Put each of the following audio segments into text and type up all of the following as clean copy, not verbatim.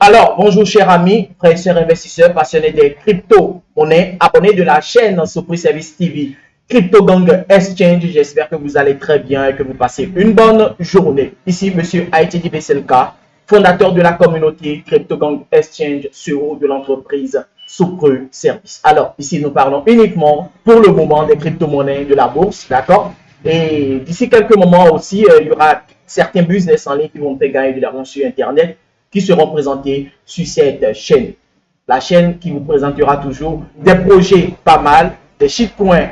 Alors, bonjour chers amis, frères et sœurs investisseurs passionnés des crypto-monnaies, abonnés de la chaîne Surprise Service TV, Crypto Gang Exchange. J'espère que vous allez très bien et que vous passez une bonne journée. Ici, monsieur Haïti Besselka, fondateur de la communauté Crypto Gang Exchange, CEO de l'entreprise Surprise Service. Alors, ici, nous parlons uniquement pour le moment des crypto-monnaies de la bourse, d'accord? Et d'ici quelques moments aussi, il y aura certains business en ligne qui vont faire gagner de l'argent sur Internet, qui seront présentés sur cette chaîne. La chaîne qui vous présentera toujours des projets pas mal, des shitcoins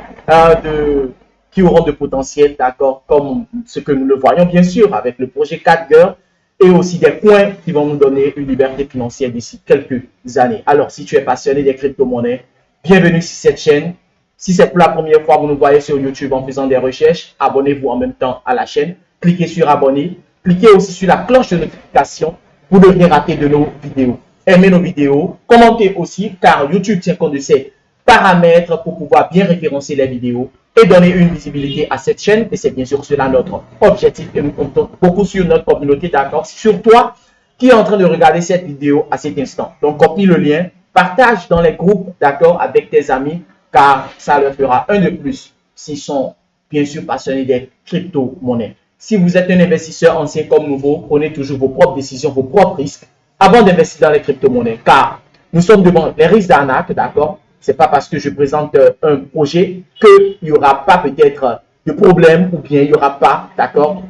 qui auront de potentiel, d'accord, comme ce que nous le voyons bien sûr avec le projet 4 Girl, et aussi des coins qui vont nous donner une liberté financière d'ici quelques années. Alors, si tu es passionné des crypto-monnaies, bienvenue sur cette chaîne. Si c'est pour la première fois que vous nous voyez sur YouTube en faisant des recherches, abonnez-vous en même temps à la chaîne. Cliquez sur abonner. Cliquez aussi sur la cloche de notification pour ne rien rater de nos vidéos. Aimez nos vidéos, commentez aussi, car YouTube tient compte de ces paramètres pour pouvoir bien référencer les vidéos et donner une visibilité à cette chaîne. Et c'est bien sûr cela notre objectif. Et nous comptons beaucoup sur notre communauté, d'accord, sur toi qui est en train de regarder cette vidéo à cet instant. Donc, copie le lien, partage dans les groupes, d'accord, avec tes amis, car ça leur fera un de plus s'ils sont bien sûr passionnés des crypto-monnaies. Si vous êtes un investisseur ancien comme nouveau, prenez toujours vos propres décisions, vos propres risques avant d'investir dans les crypto-monnaies. Car nous sommes devant les risques d'arnaque, d'accord? Ce n'est pas parce que je présente un projet qu'il n'y aura pas peut-être de problème ou bien il n'y aura pas, d'accord,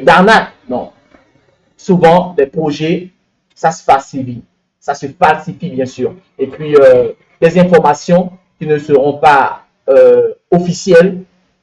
d'arnaque. Non. Souvent, les projets, ça se falsifie. Ça se falsifie, bien sûr. Et puis, des informations qui ne seront pas officielles,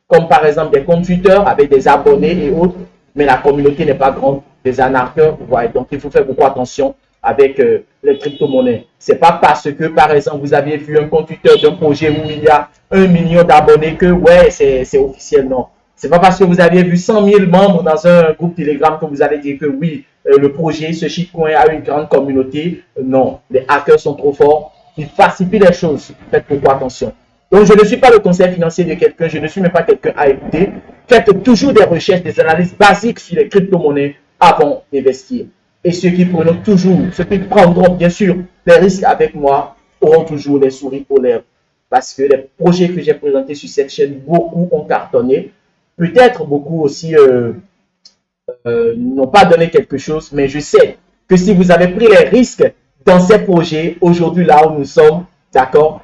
comme par exemple des comptes Twitter avec des abonnés et autres, mais la communauté n'est pas grande, des arnaqueurs, vous voyez. Donc, il faut faire beaucoup attention avec les crypto-monnaies. Ce n'est pas parce que, par exemple, vous avez vu un compte Twitter d'un projet où il y a 1 million d'abonnés que, ouais, c'est officiel, non. Ce n'est pas parce que vous avez vu 100 000 membres dans un groupe Telegram que vous allez dire que oui, le projet, ce shitcoin a une grande communauté. Non, les hackers sont trop forts. Ils falsifient les choses. Faites beaucoup attention. Donc, je ne suis pas le conseil financier de quelqu'un, je ne suis même pas quelqu'un à écouter. Faites toujours des recherches, des analyses basiques sur les crypto-monnaies avant d'investir. Et ceux qui prendront bien sûr les risques avec moi auront toujours les souris aux lèvres. Parce que les projets que j'ai présentés sur cette chaîne, beaucoup ont cartonné. Peut-être beaucoup aussi n'ont pas donné quelque chose, mais je sais que si vous avez pris les risques dans ces projets, aujourd'hui là où nous sommes, d'accord,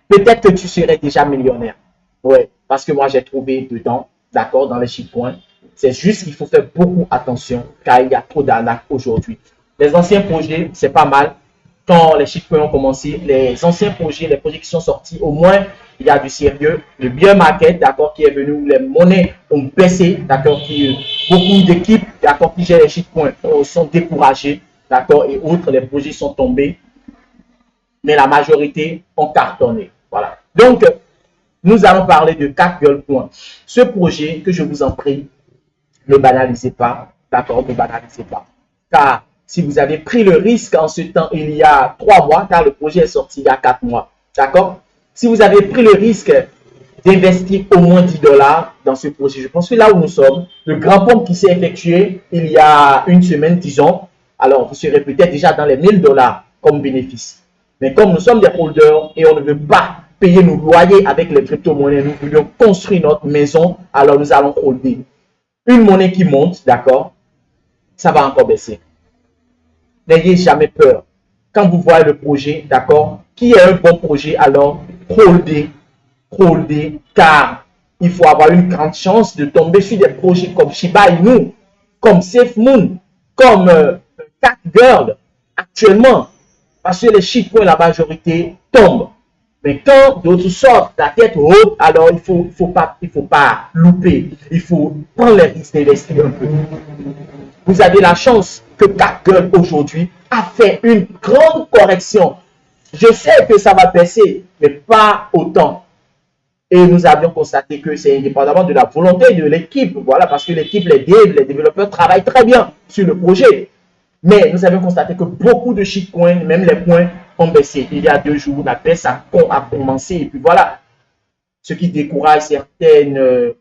peut-être que tu serais déjà millionnaire. Ouais, parce que moi, j'ai trouvé dedans, d'accord, dans les shitcoins. C'est juste qu'il faut faire beaucoup attention, car il y a trop d'arnaques aujourd'hui. Les anciens projets, c'est pas mal. Quand les shitcoins ont commencé, les anciens projets, les projets qui sont sortis, au moins, il y a du sérieux. Le bear market, d'accord, qui est venu, où les monnaies ont baissé, d'accord, beaucoup d'équipes, d'accord, qui gèrent les shitcoins sont découragées, d'accord, et autres, les projets sont tombés. Mais la majorité ont cartonné. Voilà. Donc, nous allons parler de 4 Girl Coins. Ce projet, que je vous en prie, ne banalisez pas. D'accord, ne banalisez pas. Car si vous avez pris le risque en ce temps, il y a 3 mois, car le projet est sorti il y a 4 mois. D'accord? Si vous avez pris le risque d'investir au moins 10 dollars dans ce projet, je pense que là où nous sommes, le grand pompe qui s'est effectué il y a une semaine, disons, alors vous serez peut-être déjà dans les 1000 dollars comme bénéfice. Mais comme nous sommes des holders et on ne veut pas payer nos loyers avec les crypto-monnaies, nous voulions construire notre maison, alors nous allons holder. Une monnaie qui monte, d'accord, ça va encore baisser. N'ayez jamais peur. Quand vous voyez le projet, d'accord, qui est un bon projet, alors holdez, car il faut avoir une grande chance de tomber sur des projets comme Shiba Inu, comme SafeMoon, comme Cat Girl, actuellement. Parce que les shitcoins, la majorité tombent. Mais quand d'autres sortent la tête haute, alors il faut pas louper. Il faut prendre les risques d'investir un peu. Vous avez la chance que Catgirl aujourd'hui a fait une grande correction. Je sais que ça va baisser, mais pas autant. Et nous avions constaté que c'est indépendamment de la volonté de l'équipe. Voilà, parce que l'équipe, les devs, les développeurs travaillent très bien sur le projet. Mais nous avions constaté que beaucoup de shitcoins, même les coins, ont baissé. Il y a 2 jours, la baisse a commencé. Et puis voilà, ce qui décourage certaines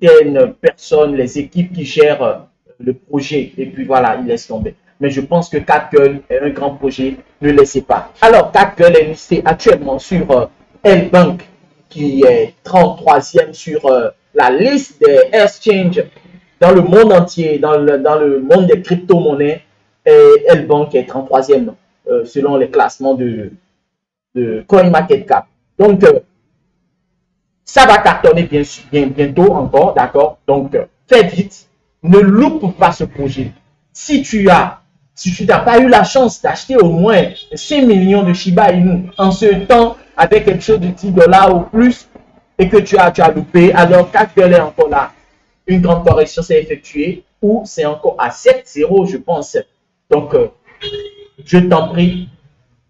certaines personnes, les équipes qui gèrent le projet. Et puis voilà, ils laissent tomber. Mais je pense que CatGirl est un grand projet. Ne laissez pas. Alors, CatGirl est listé actuellement sur L-Bank, qui est 33e sur la liste des exchanges dans le monde entier, dans le monde des crypto-monnaies. Et L-Bank est 33e selon les classements de CoinMarketCap. Donc, ça va cartonner bientôt encore, d'accord? Donc, fais vite, ne loupe pas ce projet. Si tu n'as pas eu la chance d'acheter au moins 5 millions de Shiba Inu en ce temps avec quelque chose de 10 $ ou plus et que tu as loupé, alors CatGirl est encore là. Une grande correction s'est effectuée ou c'est encore à 7,0, je pense. Donc, je t'en prie,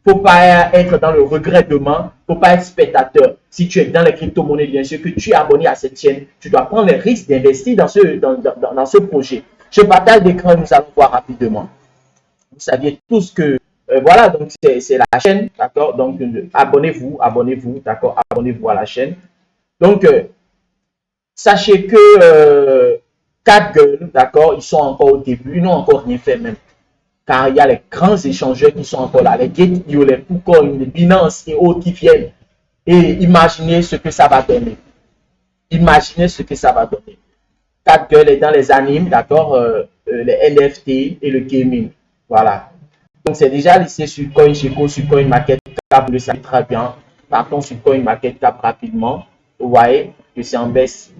faut pas être dans le regret demain, faut pas être spectateur. Si tu es dans les crypto-monnaies, bien sûr, que tu es abonné à cette chaîne, tu dois prendre les risques d'investir dans ce projet. Je partage l'écran et nous allons voir rapidement. Vous saviez tous que, voilà, donc c'est la chaîne, d'accord? Donc, abonnez-vous, d'accord? Abonnez-vous à la chaîne. Donc, sachez que CatGirl, d'accord, ils sont encore au début, ils n'ont encore rien fait même. Car il y a les grands échangeurs qui sont encore là, les Gate.io, les KuCoin, les Binance et autres qui viennent. Et imaginez ce que ça va donner. Imaginez ce que ça va donner. CatGirl est dans les animes, d'accord, les NFT et le gaming. Voilà. Donc c'est déjà listé sur CoinGecko, sur CoinMarketCap, vous le savez très bien. Partons sur CoinMarketCap rapidement. Vous voyez que c'est en baisse.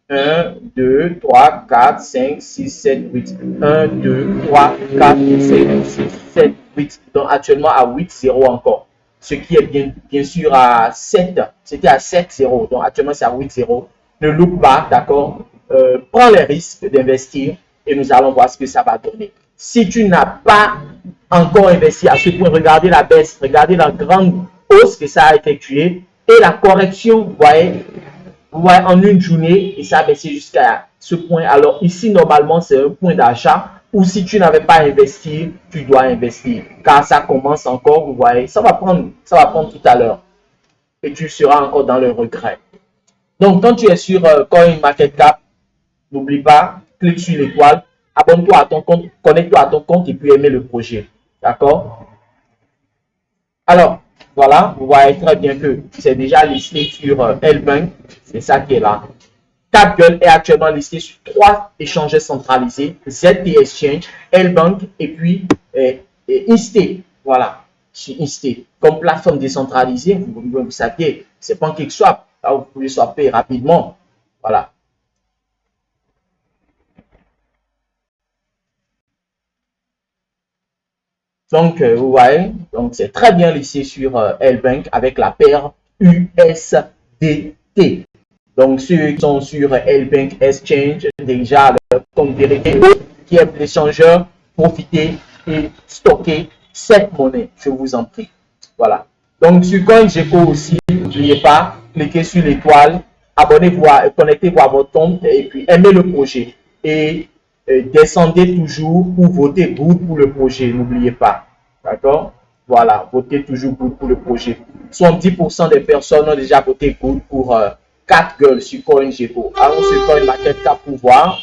1, 2, 3, 4, 5, 6, 7, 8. 1, 2, 3, 4, 5, 6, 7, 8. Donc actuellement à 8,0 encore. Ce qui est bien sûr à 7. C'était à 7,0. Donc actuellement c'est à 8,0. Ne loupe pas, d'accord? Prends les risques d'investir et nous allons voir ce que ça va donner. Si tu n'as pas encore investi à ce point, regardez la baisse, regardez la grande hausse que ça a effectué et la correction, vous voyez en une journée, et ça a baissé jusqu'à ce point. Alors ici, normalement, c'est un point d'achat ou si tu n'avais pas investi, tu dois investir. Car ça commence encore, vous voyez, ça va prendre tout à l'heure. Et tu seras encore dans le regret. Donc, quand tu es sur CoinMarketCap, n'oublie pas, clique sur l'étoile, abonne-toi à ton compte, connecte-toi à ton compte et puis aimer le projet. D'accord? Alors, voilà, vous voyez très bien que c'est déjà listé sur L-Bank. C'est ça qui est là. CatGirl est actuellement listé sur 3 échangeurs centralisés, ZT Exchange, L-Bank et puis Instay. Voilà, sur Instay. Comme plateforme décentralisée, vous savez, c'est PancakeSwap. Là, vous pouvez swapper rapidement. Voilà. Donc, vous voyez, donc c'est très bien listé sur L-Bank avec la paire USDT. Donc, ceux qui sont sur L-Bank Exchange, déjà, comme vérité, qui est l'échangeur, profitez et stockez cette monnaie, je vous en prie. Voilà. Donc, sur CoinGecko aussi, n'oubliez pas, cliquez sur l'étoile, abonnez-vous, connectez-vous à votre compte et puis aimez le projet. Et descendez toujours pour voter good pour le projet, n'oubliez pas. D'accord? Voilà, votez toujours good pour le projet. 70% des personnes ont déjà voté good pour CatGirl sur CoinGecko. Allons sur CoinMarketCap pour voir.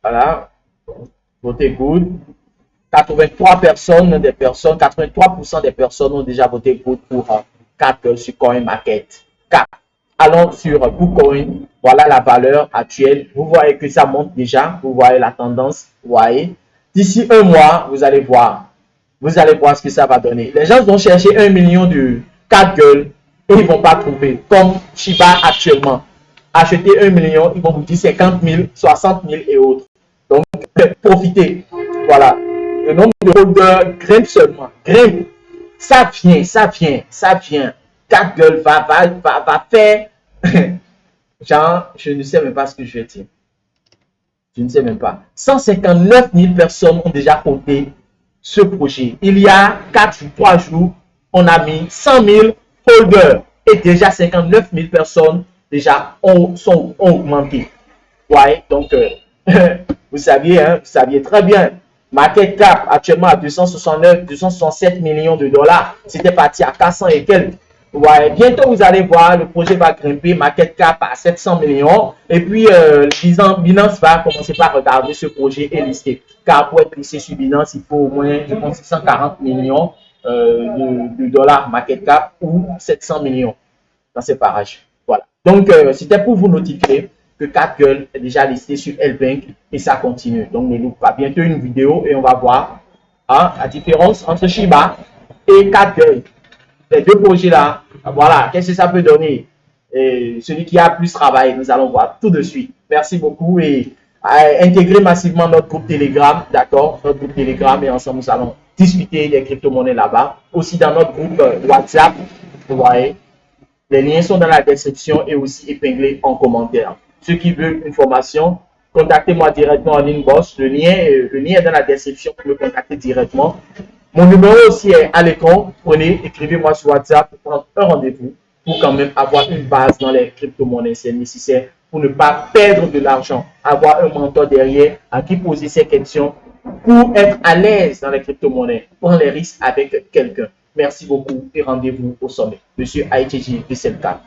Voilà, votez good. 83% des personnes ont déjà voté good pour CatGirl sur CoinMarketCap. Allons sur KuCoin. Voilà la valeur actuelle. Vous voyez que ça monte déjà. Vous voyez la tendance. Vous voyez. D'ici un mois, vous allez voir. Vous allez voir ce que ça va donner. Les gens vont chercher 1 million de CatGirl et ils ne vont pas trouver. Comme Shiba actuellement. Acheter 1 million, ils vont vous dire 50 000, 60 000 et autres. Donc, profitez. Voilà. Le nombre de holders grimpe seulement. Grimpe. Ça vient. CatGirl va faire. Genre, je ne sais même pas ce que je vais dire. Je ne sais même pas. 159 000 personnes ont déjà compté ce projet. Il y a 4 ou 3 jours, on a mis 100 000 holders. Et déjà 59 000 personnes déjà ont augmenté. Ouais, donc, vous saviez très bien. Market cap actuellement à 267 millions de dollars. C'était parti à 400 et quelques. Ouais, bientôt vous allez voir, le projet va grimper, market cap à 700 millions. Et puis, Binance va commencer par regarder ce projet et lister. Car pour être listé sur Binance, il faut au moins, je pense, 640 millions de dollars market cap ou 700 millions dans ces parages. Voilà. Donc, c'était pour vous notifier que CatGirl est déjà listé sur L-Bank et ça continue. Donc, ne loupe pas. Bientôt une vidéo et on va voir la différence entre Shiba et CatGirl. Les deux projets-là, voilà, qu'est-ce que ça peut donner? Et celui qui a plus travaillé, nous allons voir tout de suite. Merci beaucoup et intégrez massivement notre groupe Telegram, d'accord? Notre groupe Telegram et ensemble, nous allons discuter des crypto-monnaies là-bas. Aussi dans notre groupe WhatsApp, vous voyez, les liens sont dans la description et aussi épinglés en commentaire. Ceux qui veulent une formation, contactez-moi directement en inbox. Le lien est dans la description pour me contacter directement. Mon numéro aussi est à l'écran. Prenez, écrivez-moi sur WhatsApp pour prendre un rendez-vous pour quand même avoir une base dans les crypto-monnaies. C'est nécessaire pour ne pas perdre de l'argent. Avoir un mentor derrière à qui poser ces questions pour être à l'aise dans les crypto-monnaies. Prendre les risques avec quelqu'un. Merci beaucoup et rendez-vous au sommet. Monsieur Aïtiji Visselka.